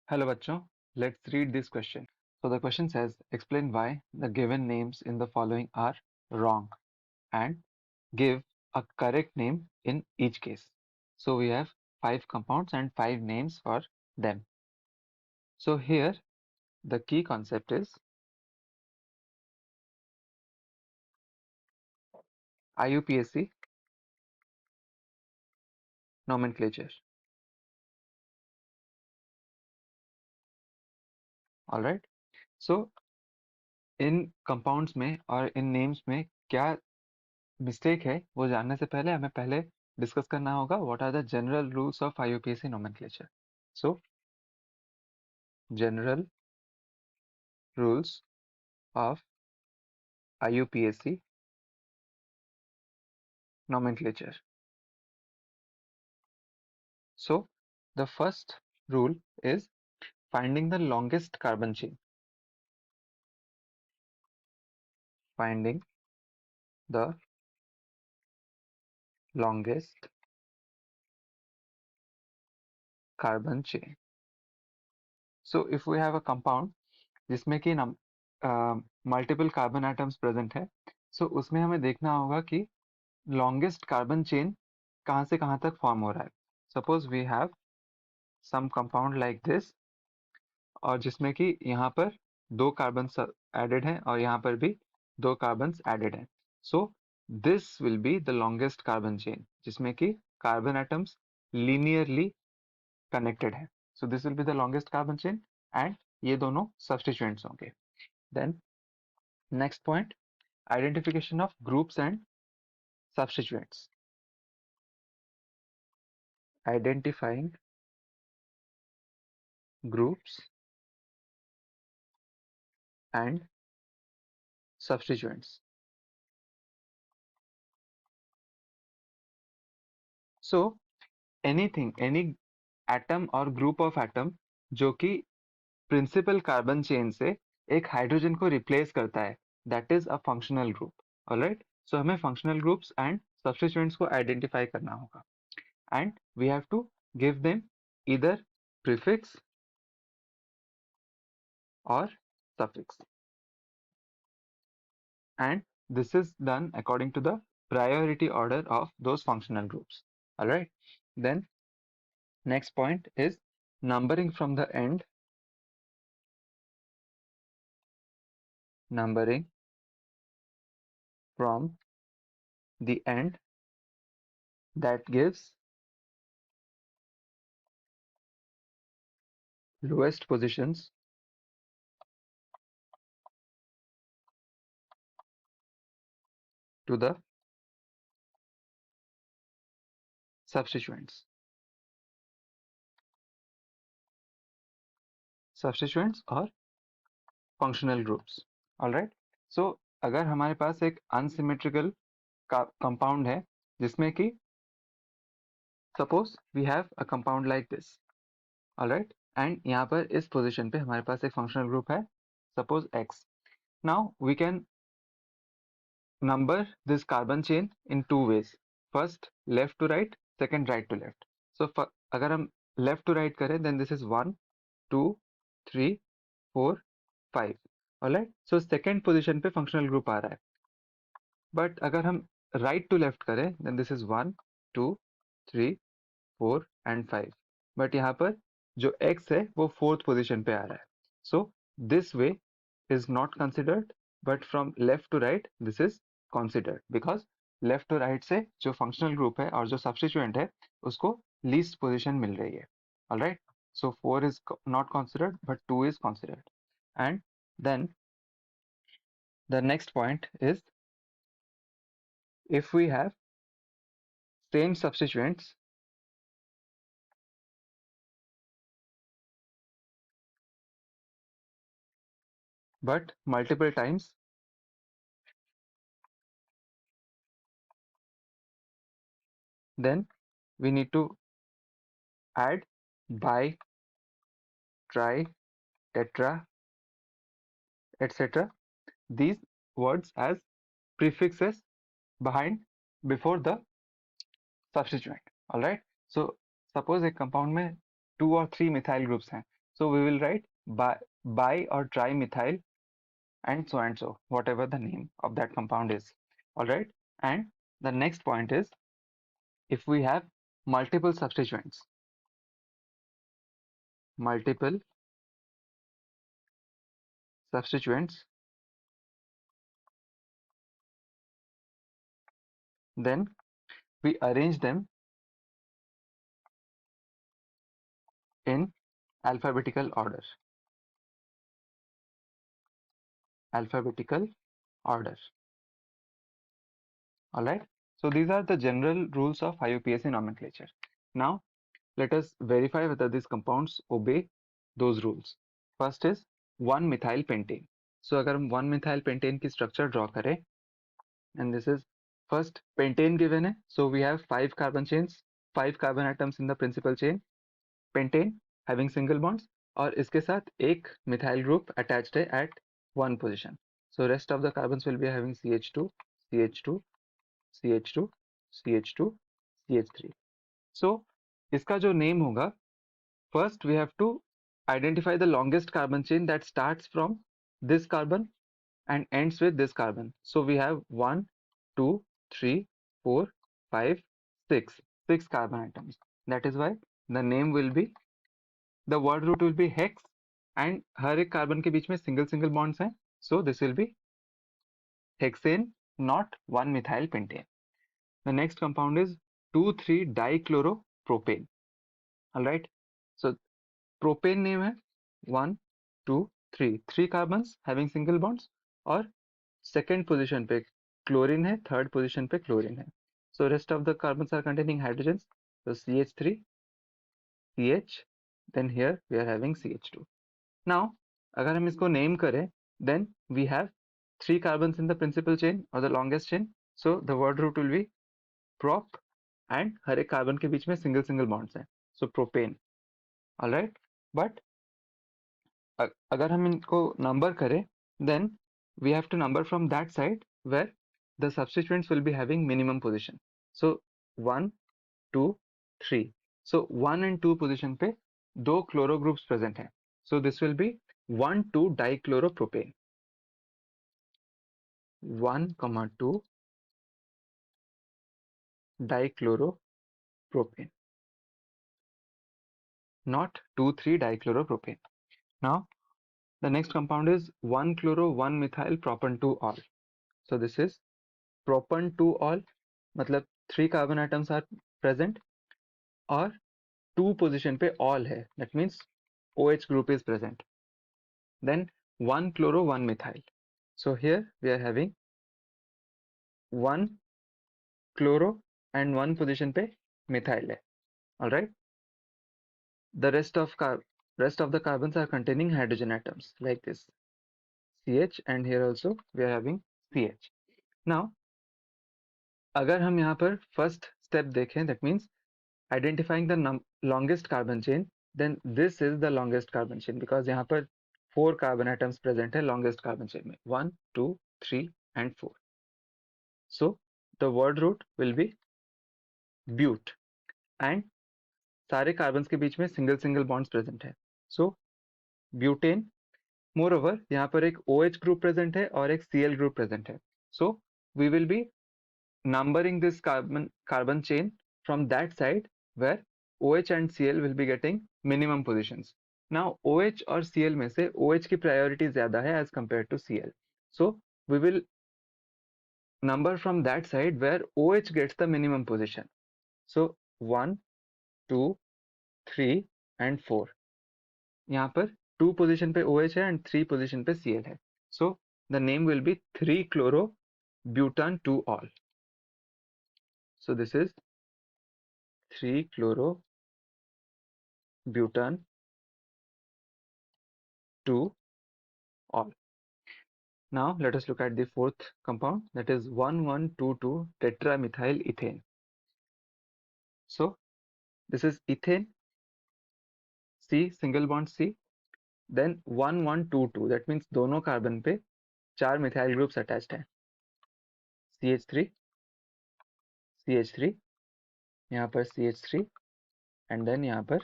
Hello bachcho, let's read this question. So the question says, explain why the given names in the following are wrong and give a correct name in each case. So we have 5 compounds and 5 names for them. So here the key concept is IUPAC nomenclature. Alright. So in compounds में और इन names में क्या mistake है वो जानने से पहले हमें पहले discuss करना होगा what are the general rules of IUPAC nomenclature. So general rules of IUPAC nomenclature. So the first rule is finding the longest carbon chain. Finding the longest carbon chain. So if we have a compound जिसमें कि multiple carbon atoms present है, so उसमें हमें देखना होगा कि longest carbon chain कहाँ से कहाँ तक form हो रहा है. Suppose we have some compound like this और जिसमें कि यहाँ पर 2 कार्बन्स एडेड हैं और यहाँ पर भी 2 कार्बन्स एडेड हैं. So this will be the longest carbon chain जिसमें कि कार्बन एटम्स लीनियरली कनेक्टेड है. So this will be the longest carbon chain and ये दोनों सब्स्टिट्यूएंट्स होंगे. Then next point, identification of groups and substituents. Identifying groups and substituents. So anything, any atom और group of atom जो कि principal carbon chain से एक hydrogen को replace करता है, that is a functional group. Alright. So हमें functional groups and substituents को आइडेंटिफाई करना होगा and we have to give them either prefix और suffix, and this is done according to the priority order of those functional groups. All right. Then next point is numbering from the end. Numbering from the end that gives lowest positions to the substituents. Substituents और functional groups. Alright. So अगर हमारे पास एक unsymmetrical compound है जिसमें कि suppose we have a compound like this. Alright. And यहाँ पर इस position पे हमारे पास एक functional group है, suppose X. Now we can number this carbon chain in 2 ways. First left to right, second right to left. So अगर हम left to right करें then this is 1, 2, 3, 4, 5. Alright. So second position पे functional group आ रहा है. But अगर हम right to left करें then this is 1, 2, 3, 4 and 5. But यहाँ पर जो x है वो फोर्थ पोजीशन पे आ रहा है. So this way is not considered but from left to right this is considered because left to right से जो फंक्शनल ग्रुप है और जो सब्स्टिट्यूएंट है उसको लीस्ट पोजीशन मिल रही है. Alright. So 4 is not considered, but 2 is considered. And then the next point is if we have same substituents but multiple times, then we need to add bi, tri, tetra, etc. These words as prefixes before the substituent. All right. So suppose एक compound में 2 or 3 methyl groups हैं. So we will write bi or trimethyl and so, whatever the name of that compound is. All right. And the next point is, if we have multiple multiple substituents, then we arrange them in alphabetical order. Alphabetical order. All right. So these are the general rules of IUPAC nomenclature. Now let us verify whether these compounds obey those rules. First is 1-methylpentane. So अगर हम 1-methylpentane की structure draw करें, and this is first pentane given है, so we have 5 carbon chains, 5 carbon atoms in the principal chain, pentane having single bonds, और इसके साथ एक methyl group attached है at one position. So rest of the carbons will be having CH2, CH2, CH2, CH2, CH3. So इसका जो name होगा, first we have to identify the longest carbon chain that starts from this carbon and ends with this carbon. So we have 1, 2, 3, 4, 5, 6. 6 carbon atoms. That is why the name will be, the word root will be hex, and हर एक carbon के बीच में single bonds हैं. So this will be hexane, not 1-methylpentane. The next compound is 2,3-dichloropropane. All right. So propane name है 1, 2, 3. 3 carbons having single bonds, और second position पे chlorine है, third position पे chlorine है. So rest of the carbons are containing hydrogens. So CH3, CH, then here we are having CH2. Now अगर हम इसको name करें, then we have 3 carbons in the principal chain or the longest chain. So the word root will be prop, and हर एक carbon के बीच में single bonds हैं. So propane. All right. But अगर हम इनको number करें, then we have to number from that side where the substituents will be having minimum position. So 1, 2, 3. So 1 and 2 position पे दो chloro groups present हैं. So this will be 1,2-dichloropropane. 1, 2-dichloropropane, not 2,3-dichloropropane. Now the next compound is 1-chloro-1-methylpropan-2-ol. So this is propan-2-ol, मतलब 3 carbon atoms are present और 2 position पे all है. That means OH group is present. Then 1-chloro-1-methyl. So here we are having 1 chloro and 1 position पे methyl है. All right. The rest of the carbons are containing hydrogen atoms like this, CH, and here also we are having CH. Now अगर हम यहाँ पर first step देखें, that means identifying the longest carbon chain, then this is the longest carbon chain because यहाँ पर 4 carbon atoms present है longest carbon chain में, 1, 2, 3 and 4. So the word root will be bute, and सारे carbons के बीच में single bonds present है. So butane. Moreover यहाँ पर एक OH group present है और एक Cl group present है. So we will be numbering this carbon chain from that side where OH and Cl will be getting minimum positions. Now OH और Cl में से OH की priority ज़्यादा है as compared to Cl. So we will number from that side where OH gets the minimum position. So 1, 2, 3 and 4. यहाँ पर 2 position पे OH है and 3 position पे Cl है. So the name will be 3-chloro-butan-2-ol. So this is 3-chloro-butan-2-ol. Now let us look at the fourth compound, that is 1,1,2,2 tetramethylethane. So this is ethane, C, single bond C, then 1,1,2,2, that means दोनों carbon पे 4 methyl groups attached हैं, CH3, CH3, यहाँ पर CH3 and then यहाँ पर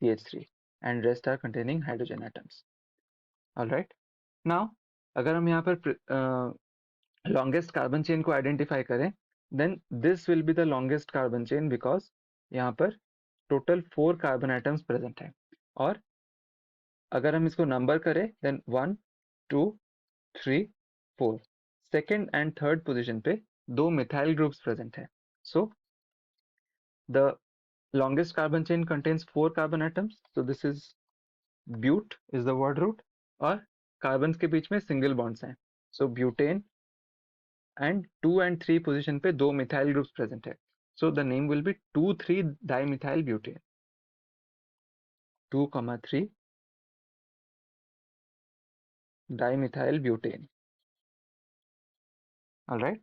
CH3. and rest are containing hydrogen atoms. Alright. Now, अगर हम यहाँ पर longest carbon chain को identify करें, then this will be the longest carbon chain because यहाँ पर total 4 carbon atoms present हैं. और अगर हम इसको number करें, then 1, 2, 3, 4. Second and third position पे 2 methyl groups present हैं. So the longest carbon chain contains 4 carbon atoms. So this is bute is the word root. और carbons के बीच में single bonds हैं. So butane and 2 and 3 position पे 2 methyl groups present है. So the name will be 2,3 dimethyl butane. 2, 3 dimethyl butane. Alright.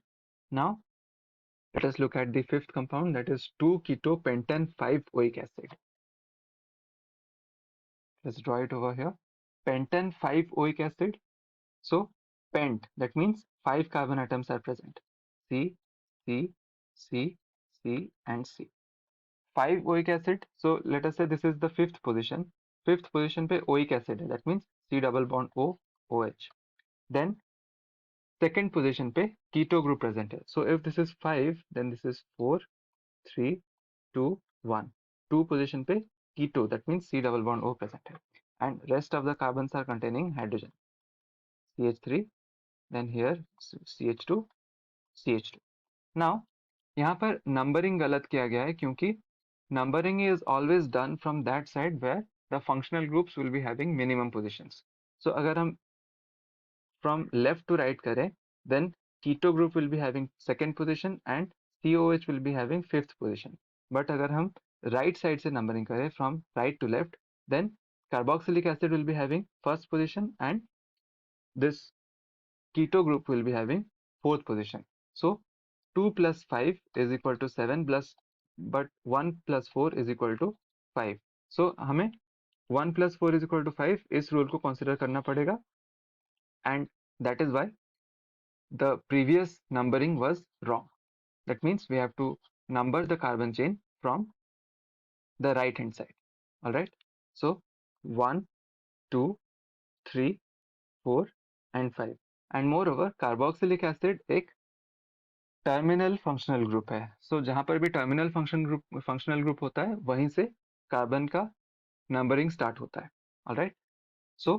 Now let us look at the fifth compound, that is 2-keto pentan 5-oic acid. Let's draw it over here. Pentan 5-oic acid. So pent, that means 5 carbon atoms are present. C, C, C, C and C. 5-oic acid. So let us say this is the fifth position. Fifth position पे oic acid है. That means C double bond O, OH. Then second position पे keto group present है. So if this is 5, then this is 4, 3, 2, 1. 2 position पे keto, that means C double bond O present है. And rest of the carbons are containing hydrogen. CH3, then here CH2, CH2. Now यहाँ पर numbering गलत किया गया है क्योंकि numbering is always done from that side where the functional groups will be having minimum positions. So अगर हम from left to right करें, then keto group will be having second position and COH will be having fifth position. But अगर हम right side से numbering करें from right to left, then carboxylic acid will be having first position and this keto group will be having fourth position. So 2 plus 5 is equal to 7 plus, but 1 plus 4 is equal to 5. So हमें 1 plus 4 is equal to 5 इस rule को consider करना पड़ेगा, and that is why the previous numbering was wrong. That means we have to number the carbon chain from the right hand side. Alright. So 1, 2, 3, 4 and 5. And moreover carboxylic acid एक terminal functional group है. सो जहां पर भी terminal functional group होता है वहीं से carbon का नंबरिंग स्टार्ट होता है. Alright. So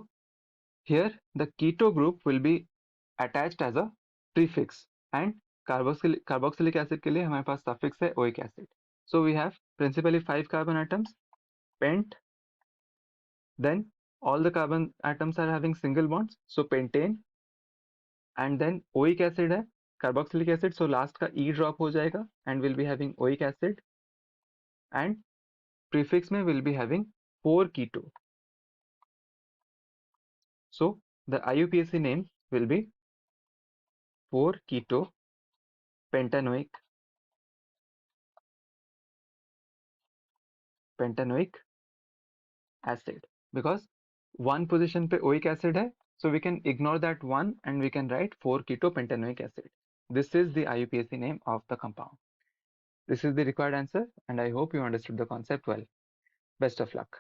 here the keto group will be attached as a prefix and carboxylic acid के लिए हमारे पास सफिक्स है oic acid. So we have principally 5 carbon atoms, pent, then all the carbon atoms are having single bonds, so pentane, and then oic acid है, carboxylic acid, so last का E drop हो जाएगा and will be having oic acid, and prefix में will be having 4 keto. So the IUPAC name will be 4 keto pentanoic acid, because one position पे oic acid है, so we can ignore that one and we can write 4 keto pentanoic acid. This is the IUPAC name of the compound. This is the required answer and I hope you understood the concept well. Best of luck.